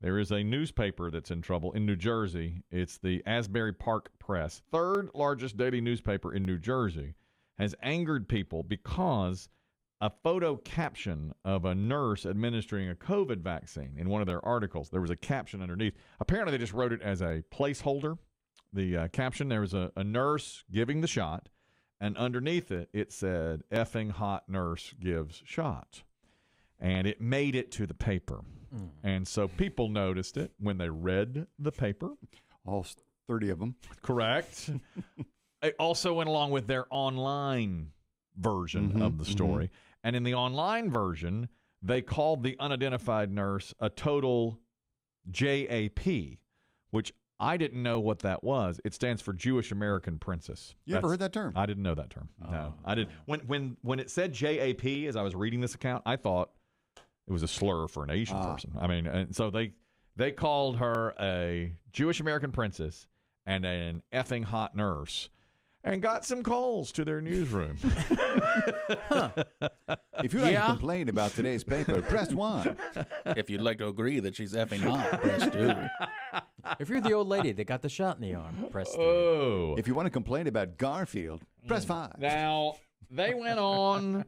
There is a newspaper that's in trouble in New Jersey. It's the Asbury Park Press, third largest daily newspaper in New Jersey, has angered people because a photo caption of a nurse administering a COVID vaccine in one of their articles, there was a caption underneath. Apparently, they just wrote it as a placeholder. The caption, there was a nurse giving the shot, and underneath it, it said, "Effing hot nurse gives shot." And it made it to the paper. And so people noticed it when they read the paper. All 30 of them. Correct. It also went along with their online version of the story. And in the online version, they called the unidentified nurse a total JAP, which I didn't know what that was. It stands for Jewish American Princess. You ever heard that term? I didn't know that term. No, I didn't. When it said JAP, as I was reading this account, I thought it was a slur for an Asian person. I mean, and so they called her a Jewish American princess and an effing hot nurse, and got some calls to their newsroom. If you'd like to complain about today's paper, press 1. If you'd like to agree that she's effing hot, press 2. If you're the old lady that got the shot in the arm, press 3. Oh. If you want to complain about Garfield, press 5. Now, they went on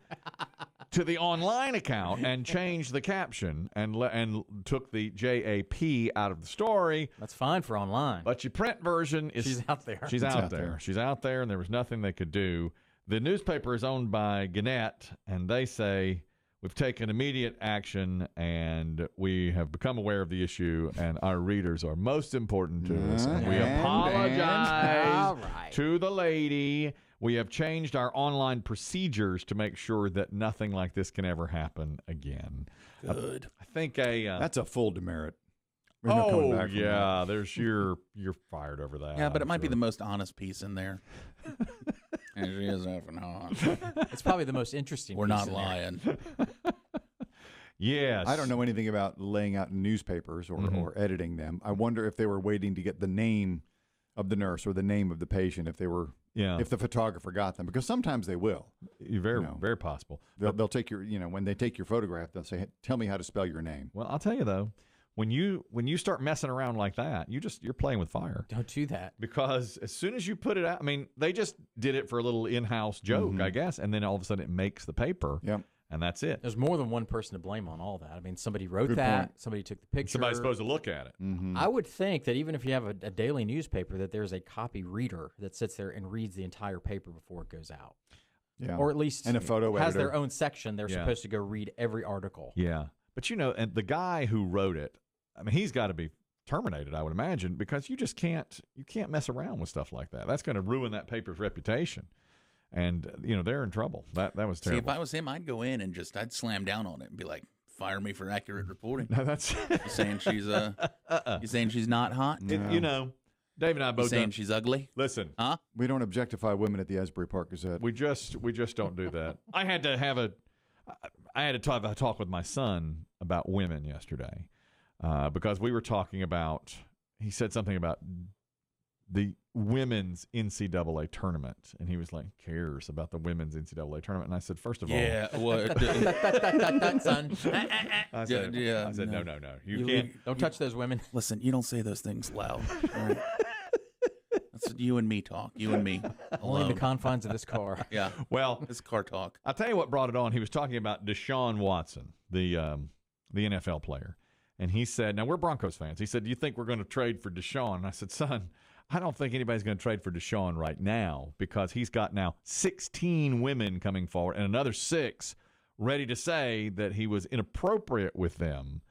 to the online account and changed the caption and took the JAP out of the story. That's fine for online. But your print version is... She's out there. She's out there. She's out there, and there was nothing they could do. The newspaper is owned by Gannett, and they say, "We've taken immediate action, and we have become aware of the issue, and our readers are most important to us. And we apologize to the lady. We have changed our online procedures to make sure that nothing like this can ever happen again." Good. I think That's a full demerit. There's no coming back from that. there's you're fired over that. Yeah, but it I'm might be sure. the most honest piece in there. And she is effing hot. It's probably the most interesting. We're piece not in there. lying. Yes. I don't know anything about laying out newspapers or editing them. I wonder if they were waiting to get the name of the nurse or the name of the patient if the photographer got them, because sometimes they will. Very possible. They'll take your, when they take your photograph, they'll say, "Tell me how to spell your name." Well, I'll tell you though, when you start messing around like that, you're playing with fire. Don't do that. Because as soon as you put it out, I mean, they just did it for a little in-house joke, I guess, and then all of a sudden it makes the paper. Yep. And that's it. There's more than one person to blame on all that. I mean, somebody wrote Good that. point. Somebody took the picture. Somebody's supposed to look at it. I would think that even if you have a daily newspaper, that there's a copy reader that sits there and reads the entire paper before it goes out. Yeah. Or at least and a photo has editor. their own section. They're supposed to go read every article. Yeah. But and the guy who wrote it, I mean, he's got to be terminated, I would imagine, because you can't mess around with stuff like that. That's going to ruin that paper's reputation. And, they're in trouble. That was terrible. See, if I was him, I'd go in and I'd slam down on it and be like, "Fire me for accurate reporting." No, that's You saying she's you saying she's not hot? No. Dave and I both saying she's ugly? Listen. Huh? We don't objectify women at the Asbury Park Gazette. We just don't do that. I had to have a talk with my son about women yesterday, because we were talking about. He said something about the women's NCAA tournament, and he was like, "Cares about the women's NCAA tournament?" And I said, "First of all, what? Son. I said, no, you can't. Don't touch those women. Listen, you don't say those things loud. All right? That's you and me talk. You and me Only in alone. the confines of this car. Yeah. Well, It's car talk. I'll tell you what brought it on. He was talking about Desean Watson, the NFL player. And he said, now we're Broncos fans. He said, "Do you think we're going to trade for Desean?" And I said, "Son, I don't think anybody's going to trade for Desean right now, because he's got now 16 women coming forward and another 6 ready to say that he was inappropriate with them."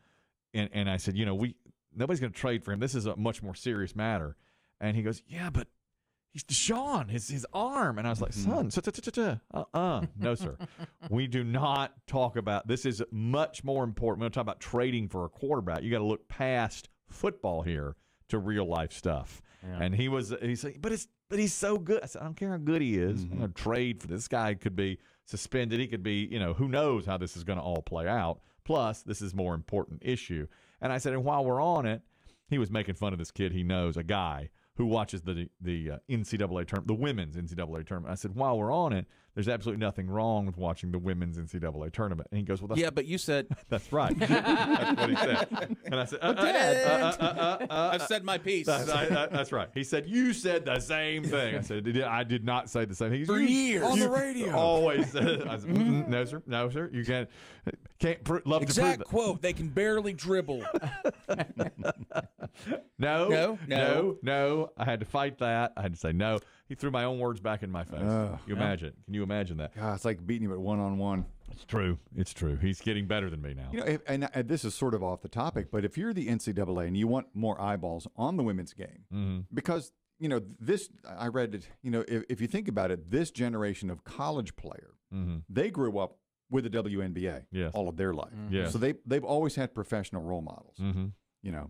And I said, nobody's going to trade for him. This is a much more serious matter. And he goes, "Yeah, but he's Desean, his arm." And I was like, "Son, no, sir. We do not talk about, this is much more important. We don't talk about trading for a quarterback. You got to look past football here to real life stuff." Yeah. And he said, but he's so good. I said, "I don't care how good he is. I'm going to trade for this guy. Could be suspended. He could be, who knows how this is going to all play out. Plus, this is a more important issue." And I said, and while we're on it, he was making fun of this kid he knows, a guy who watches the NCAA tournament, the women's NCAA tournament. I said, while we're on it, there's absolutely nothing wrong with watching the women's NCAA tournament. And he goes, well, that's, Yeah, but you said that's right. That's what he said. And I said, I've said my piece. That's right. He said, you said the same thing. I said, I did not say the same thing. For years. On the radio. Always said. I said, no, sir. No, sir. You can't love Exact to prove quote. They can barely dribble. No. I had to fight that. I had to say no. He threw my own words back in my face. Imagine? Can you imagine that? God, it's like beating him at one-on-one. It's true. It's true. He's getting better than me now. You know, and this is sort of off the topic, but if you're the NCAA and you want more eyeballs on the women's game, because this, I read it. If you think about it, this generation of college player, they grew up with the WNBA all of their life. Yes. So they've always had professional role models.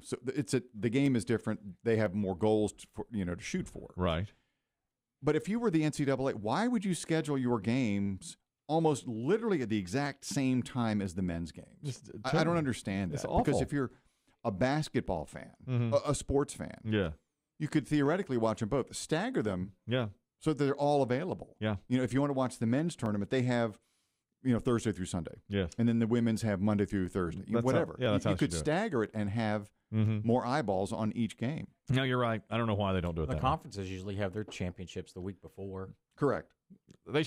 So the game is different. They have more goals to shoot for. Right. But if you were the NCAA, why would you schedule your games almost literally at the exact same time as the men's games? I don't understand that. It's awful. Because if you're a basketball fan, a sports fan, you could theoretically watch them both. Stagger them so that they're all available. Yeah. If you want to watch the men's tournament, they have Thursday through Sunday. Yes. And then the women's have Monday through Thursday. Whatever. That's how you could stagger it and have more eyeballs on each game. No, you're right. I don't know why they don't do it The that conferences usually have their championships the week before. Correct. way.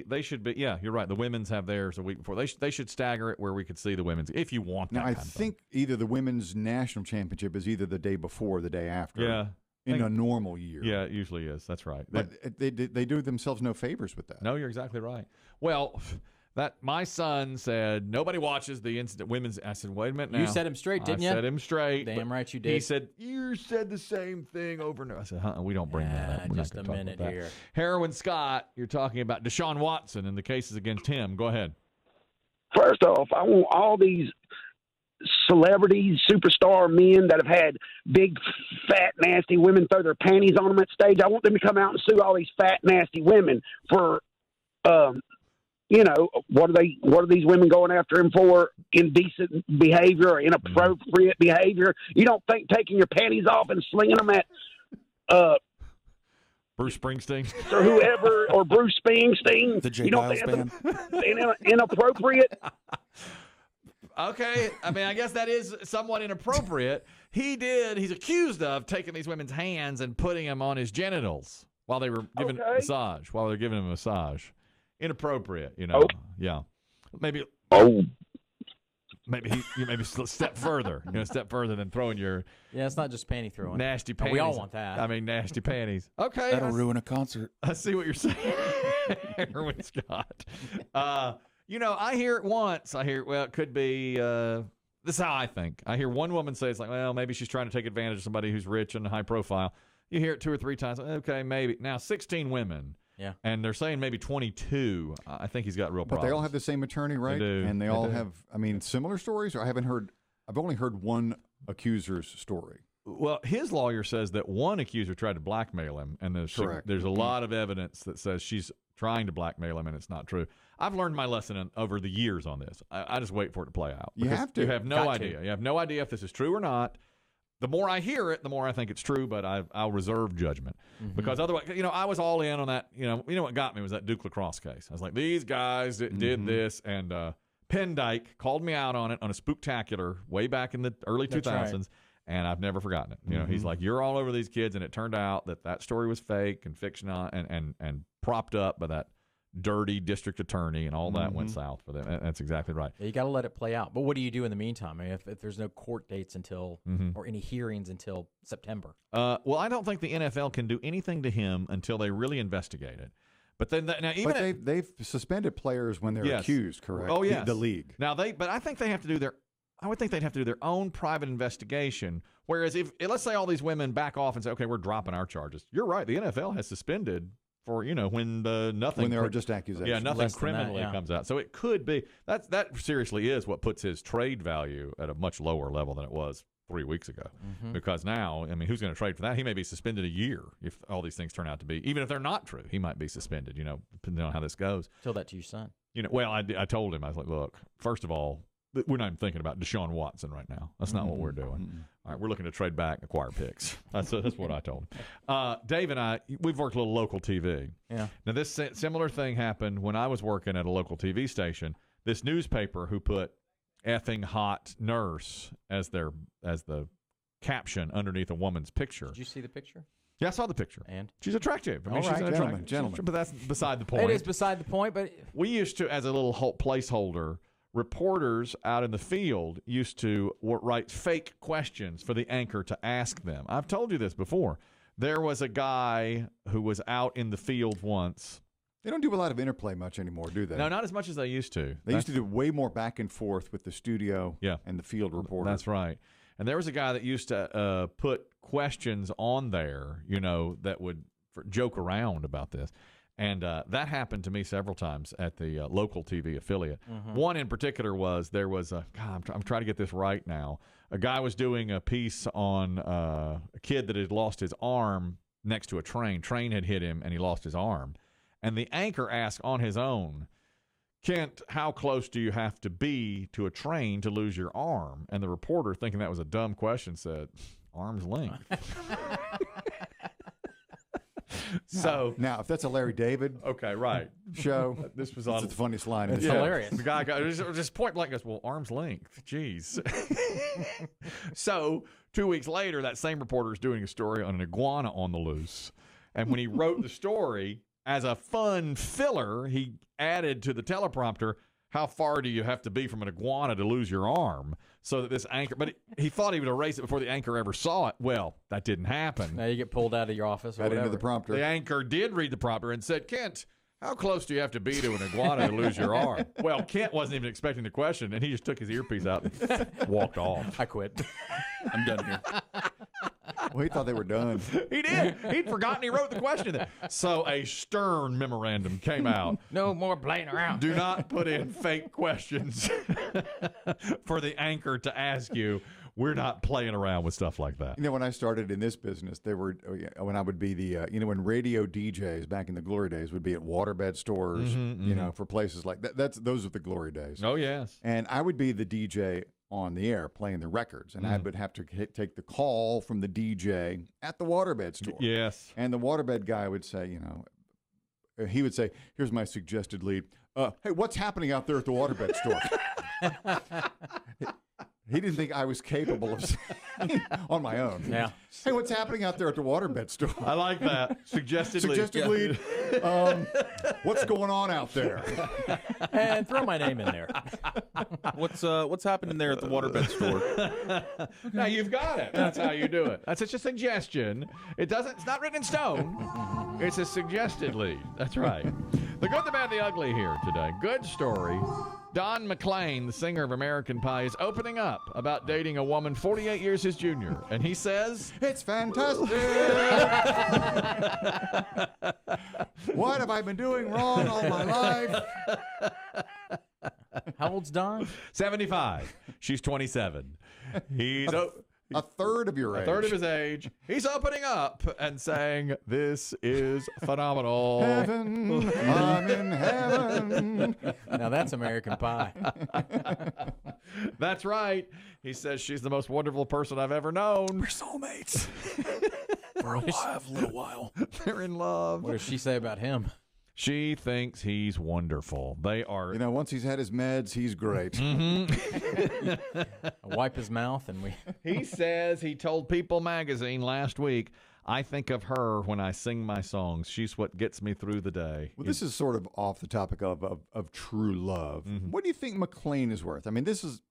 They should be. Yeah, you're right. The women's have theirs a week before. They should stagger it where we could see the women's if you want that. Now, I think either the women's national championship is either the day before or the day after. Yeah. In a normal year. Yeah, it usually is. That's right. But they do themselves no favors with that. No, you're exactly right. Well, that my son said nobody watches the women's. I said, wait a minute now. You set him straight, didn't you? I set him straight. Damn right you did. He said, you said the same thing over and over. I said, we don't bring that up. We're just not a gonna talk minute about that. here. Heroin Scott, you're talking about Desean Watson and the cases against him. Go ahead. First off, I want all these celebrities, superstar men that have had big, fat, nasty women throw their panties on them at stage. I want them to come out and sue all these fat, nasty women for, what are these women going after him for? Indecent behavior or inappropriate behavior. You don't think taking your panties off and slinging them at Bruce Springsteen or whoever, or Bruce Springsteen, the J. you don't Biles think band, that's inappropriate? Okay, I mean, I guess that is somewhat inappropriate. He's accused of taking these women's hands and putting them on his genitals while they were giving a massage. Inappropriate, Oh. Yeah. Maybe maybe step further. Step further than throwing your it's not just panty throwing. nasty panties. We all want that. I mean, nasty panties. Okay. that'll ruin a concert. I see what you're saying, Erwin Scott. I hear it once. It could be, this is how I think. I hear one woman say, it's like, well, maybe she's trying to take advantage of somebody who's rich and high profile. You hear it 2 or 3 times. Okay, maybe. Now, 16 women. Yeah. And they're saying maybe 22. I think he's got real problems. But they all have the same attorney, right? They do. And they all have, similar stories? Or I've only heard one accuser's story. Well, his lawyer says that one accuser tried to blackmail him, and there's a lot of evidence that says she's trying to blackmail him, and it's not true. I've learned my lesson over the years on this. I just wait for it to play out. You have to. You have no idea. You have no idea if this is true or not. The more I hear it, the more I think it's true, but I'll reserve judgment. Because otherwise, I was all in on that. What got me was that Duke lacrosse case. I was like, these guys did this, and Penn Dyke called me out on it on a spooktacular way back in the early 2000s. Right. And I've never forgotten it. He's like, you're all over these kids, and it turned out that story was fake and fictional and propped up by that dirty district attorney, and all that went south for them. That's exactly right. Yeah, you got to let it play out. But what do you do in the meantime? I mean, if there's no court dates until or any hearings until September? Well, I don't think the NFL can do anything to him until they really investigate it. But then they've suspended players when they're accused, correct? Oh, yes. The league. Now but I think they have to do I would think they'd have to do their own private investigation. Whereas if let's say all these women back off and say, okay, we're dropping our charges. You're right. The NFL has suspended for, when nothing. When there are just accusations. Yeah, nothing criminally comes out. So it could be. That seriously is what puts his trade value at a much lower level than it was 3 weeks ago. Because now, who's going to trade for that? He may be suspended a year if all these things turn out to be. Even if they're not true, he might be suspended, depending on how this goes. Tell that to your son. Well, I told him, I was like, look, first of all, we're not even thinking about Desean Watson right now. That's not what we're doing. All right, we're looking to trade back and acquire picks. That's what I told him. Dave and I, we've worked a little local TV. Yeah. Now, this similar thing happened when I was working at a local TV station. This newspaper who put effing hot nurse as the caption underneath a woman's picture. Did you see the picture? Yeah, I saw the picture. And? She's attractive. I mean, All she's right, an attractive gentlemen. But that's beside the point. It is beside the point, but We used to, as a little placeholder, reporters out in the field used to write fake questions for the anchor to ask them. I've told you this before. There was a guy who was out in the field once. They don't do a lot of interplay much anymore, do they? No, not as much as they used to. They used to do way more back and forth with the studio and the field reporter. That's right. And there was a guy that used to put questions on there, that would joke around about this. And that happened to me several times at the local TV affiliate. One in particular was there was I'm trying to get this right now. A guy was doing a piece on a kid that had lost his arm next to a train. Train had hit him and he lost his arm. And the anchor asked on his own, Kent, how close do you have to be to a train to lose your arm? And the reporter, thinking that was a dumb question, said, arm's length. So now, if that's a Larry David show, this was that's the funniest line. it's hilarious. The guy just point blank goes, well, arm's length. Jeez. So 2 weeks later, that same reporter is doing a story on an iguana on the loose. And when he wrote the story, as a fun filler, he added to the teleprompter, how far do you have to be from an iguana to lose your arm? So that this anchor, but he thought he would erase it before the anchor ever saw it. Well, that didn't happen. Now you get pulled out of your office or Right whatever. into the prompter. The anchor did read the prompter and said, Kent, how close do you have to be to an iguana to lose your arm? Well, Kent wasn't even expecting the question, and he just took his earpiece out and walked off. I quit. I'm done here. Well, he thought they were done. He did. He'd forgotten he wrote the question. So a stern memorandum came out. No more playing around. Do not put in fake questions for the anchor to ask you. We're not playing around with stuff like that. When I started in this business, when I would be when radio DJs back in the glory days would be at waterbed stores, for places like that. Those are the glory days. Oh, yes. And I would be the DJ on the air playing the records, and I would have to take the call from the DJ at the waterbed store. Yes. And the waterbed guy would say, he would say, here's my suggested lead. Hey, what's happening out there at the waterbed store? He didn't think I was capable of saying on my own. Yeah. Hey, what's happening out there at the waterbed store? I like that. Suggested lead. What's going on out there? And throw my name in there. What's happening there at the waterbed store? Now you've got it. That's how you do it. That's just a suggestion. It's not written in stone. It's a suggested lead. That's right. The good, the bad, the ugly here today. Good story. Don McLean, the singer of American Pie, is opening up about dating a woman 48 years his junior. And he says, it's fantastic. What have I been doing wrong all my life? How old's Don? 75. She's 27. He's a third of your age. A third of his age. He's opening up and saying, this is phenomenal. Heaven, I'm in heaven. Now that's American Pie. That's right. He says she's the most wonderful person I've ever known. We're soulmates. For a little while. They're in love. What does she say about him? She thinks he's wonderful. They are. Once he's had his meds, he's great. I wipe his mouth and we. He says he told People magazine last week, I think of her when I sing my songs. She's what gets me through the day. Well, this is sort of off the topic of true love. Mm-hmm. What do you think McLean is worth? I mean, this is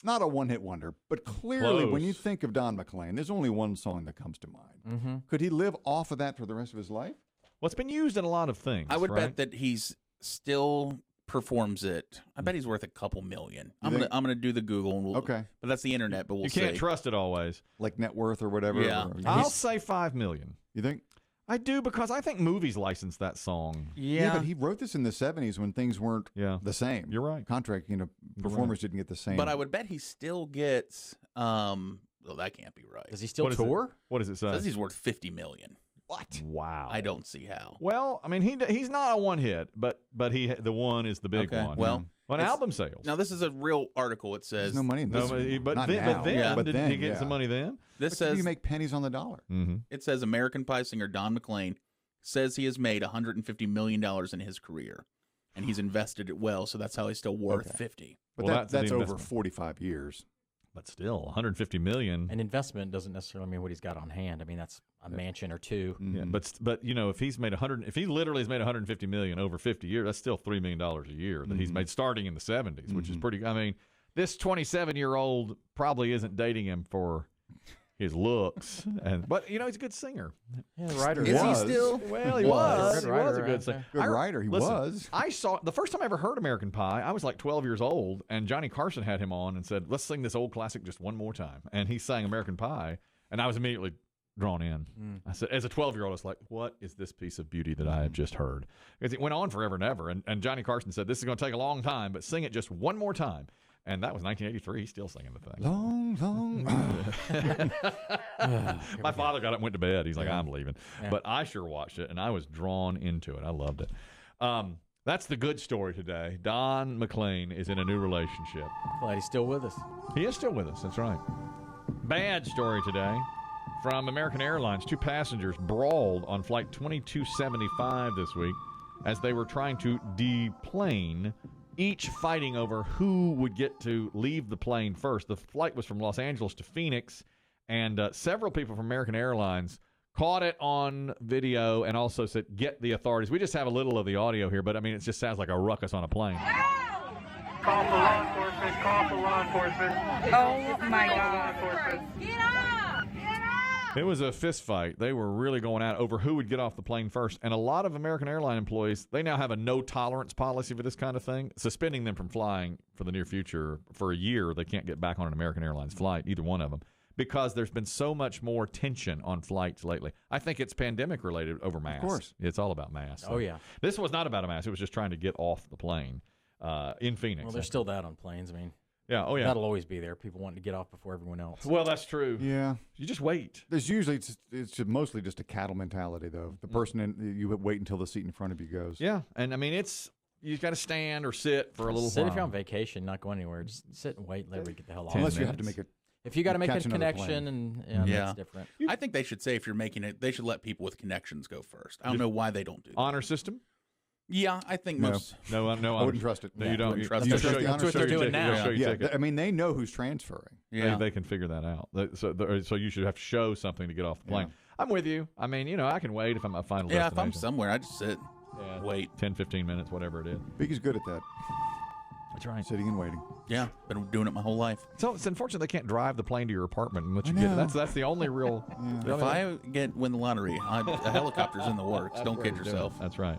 not a one-hit wonder, but clearly when you think of Don McLean, there's only one song that comes to mind. Mm-hmm. Could he live off of that for the rest of his life? Well, it's been used in a lot of things. I would right? bet that he's still performs it. I bet he's worth a couple million. I'm gonna do the Google and okay. But that's the internet. But we'll see. You can't trust it always. Like net worth or whatever. Yeah. I'll say $5 million. You think? I do, because I think movies licensed that song. Yeah, but he wrote this in the 70s when things weren't Yeah. the same. You're right. Contract, performers didn't get the same. But I would bet he still gets. Well, that can't be right. Does he still What is it? tour? What does it say? Says he's worth $50 million. What? Wow. I don't see how. Well, I mean, he's not a one hit, but the one is the big Okay. one. Well, on album sales. Now, this is a real article. It says There's no money in this. But Not then, now. but then, Yeah. But did then, he get yeah. some money then? this But says you make pennies on the dollar. Mm-hmm. it says American Pie singer Don McLean says he has made $150 million in his career, and he's invested it well. So that's how he's still worth Okay. 50. But Well, that's that's the over investment. 45 years. But still, 150 million. An investment doesn't necessarily mean what he's got on hand. I mean, that's a mansion or two. Yeah, Mhm. but you know, if he literally has made 150 million over 50 years, that's still $3 million a year that he's made starting in the 70s, which is pretty. I mean, this 27-year-old probably isn't dating him for his looks, but you know, he's a good singer. Yeah, the writer. Is he was. still? Well, he Was. was. Good He was writer, a good right singer. Good writer, he listen, was. I saw the first time I ever heard American Pie. I was like 12 years old, and Johnny Carson had him on and said, "Let's sing this old classic just one more time." And he sang American Pie, and I was immediately drawn in. I said, as a 12-year-old, I was like, "What is this piece of beauty that I have just heard?" Because it went on forever and ever. And Johnny Carson said, "This is going to take a long time, but sing it just one more time." And that was 1983. He's still singing the thing. Long, long. My father got up and went to bed. He's like, I'm leaving. Yeah. But I sure watched it, and I was drawn into it. I loved it. That's the good story today. Don McLean is in a new relationship. Glad he's still with us. He is still with us. That's right. Bad story today from American Airlines. 2 passengers brawled on Flight 2275 this week as they were trying to deplane, each fighting over who would get to leave the plane first. The flight was from Los Angeles to Phoenix, and several people from American Airlines caught it on video and also said, "Get the authorities." We just have a little of the audio here, but I mean, it just sounds like a ruckus on a plane. Call for law enforcement, call for law enforcement. Oh my God. Get up! Get up! It was a fist fight. They were really going at it over who would get off the plane first. And a lot of American airline employees, they now have a no-tolerance policy for this kind of thing, suspending them from flying for the near future. For a year, they can't get back on an American Airlines flight, either one of them, because there's been so much more tension on flights lately. I think it's pandemic-related over masks. Of course. It's all about masks. Oh, yeah. This was not about a mask. It was just trying to get off the plane in Phoenix. Well, there's still that on planes. I mean, yeah. Oh, yeah. that'll always be there. People wanting to get off before everyone else. Well, that's true. Yeah. You just wait. There's usually, it's mostly just a cattle mentality, though. The person, you wait until the seat in front of you goes. Yeah. And, I mean, you got to stand or sit for a little Sit while. if you're on vacation, not going anywhere. Just sit and wait. Let everybody get the hell off. Unless you have to minutes. make it. If you got to make a catch another connection, plane. and Yeah. that's different. I think they should say if you're making it, they should let people with connections go first. I don't know why they don't do that. Honor system? Yeah, I think No. most. No, I wouldn't trust it. No, you don't. wouldn't trust You it. show That's you- what show they're your doing ticket. now. Show your Yeah, ticket. I mean, they know who's transferring. Yeah. They can figure that out. So you should have to show something to get off the plane. Yeah. I'm with you. I mean, you know, I can wait if I'm at final Yeah, if destination. I'm somewhere, I just sit, Yeah. wait. 10, 15 minutes, whatever it is. Biggie's good at that, That's right. sitting and waiting. Yeah, been doing it my whole life. So it's unfortunate they can't drive the plane to your apartment and let you I get know. That's the only real. the If only- I win the lottery, a helicopter's in the works. That's Don't where kid you're doing yourself. it. That's right.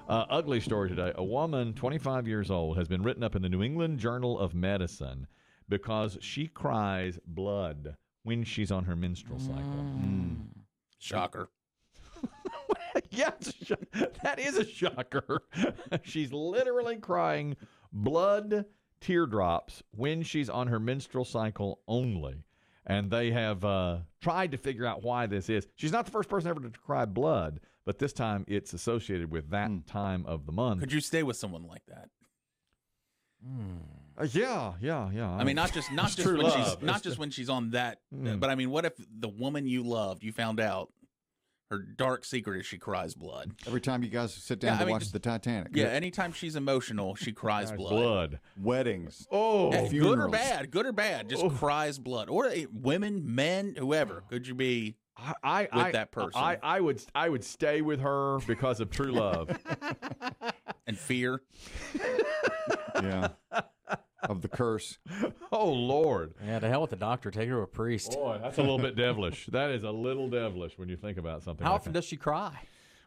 Ugly story today. A woman, 25 years old, has been written up in the New England Journal of Medicine because she cries blood when she's on her menstrual cycle. Shocker. Yeah, that is a shocker. She's literally crying blood teardrops when she's on her menstrual cycle only. And they have tried to figure out why this is. She's not the first person ever to cry blood, but this time it's associated with that time of the month. Could you stay with someone like that? Yeah. I mean, not just true when love. she's not just when she's on that, but I mean, what if the woman you loved, you found out her dark secret is she cries blood? Every time you guys sit down Yeah, to I mean, watch just- the Titanic. Yeah, anytime she's emotional, she cries blood. blood. Weddings. Oh, Hey, good or funerals. bad, just cries blood. Or women, men, whoever. Could you be with that person? I would stay with her because of true love. and fear? Yeah. Of the curse. Oh, Lord. Yeah, to hell with the doctor. Take her to a priest. Boy, that's a little bit devilish. That is a little devilish when you think about something How like often that. does she cry?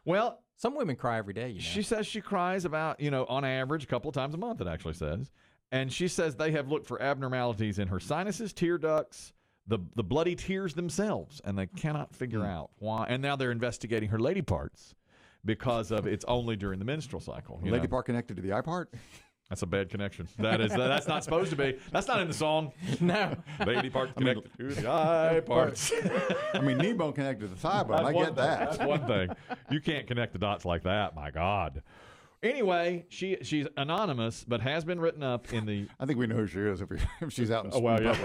Well, Some women cry every day. You know. she says she cries about, on average, a couple of times a month, it actually says. And she says they have looked for abnormalities in her sinuses, tear ducts, the bloody tears themselves, and they cannot figure out why. And now they're investigating her lady parts because of it's only during the menstrual cycle. you Lady know. part connected to the eye part? That's a bad connection. That's not supposed to be. That's not in the song. No. Lady parts connected to the eye parts. I mean, knee bone connected to the thigh bone. I get that. That's one thing. You can't connect the dots like that. My God. Anyway, she's anonymous, but has been written up in the. I think we know who she is if she's out in Oh, well, yeah.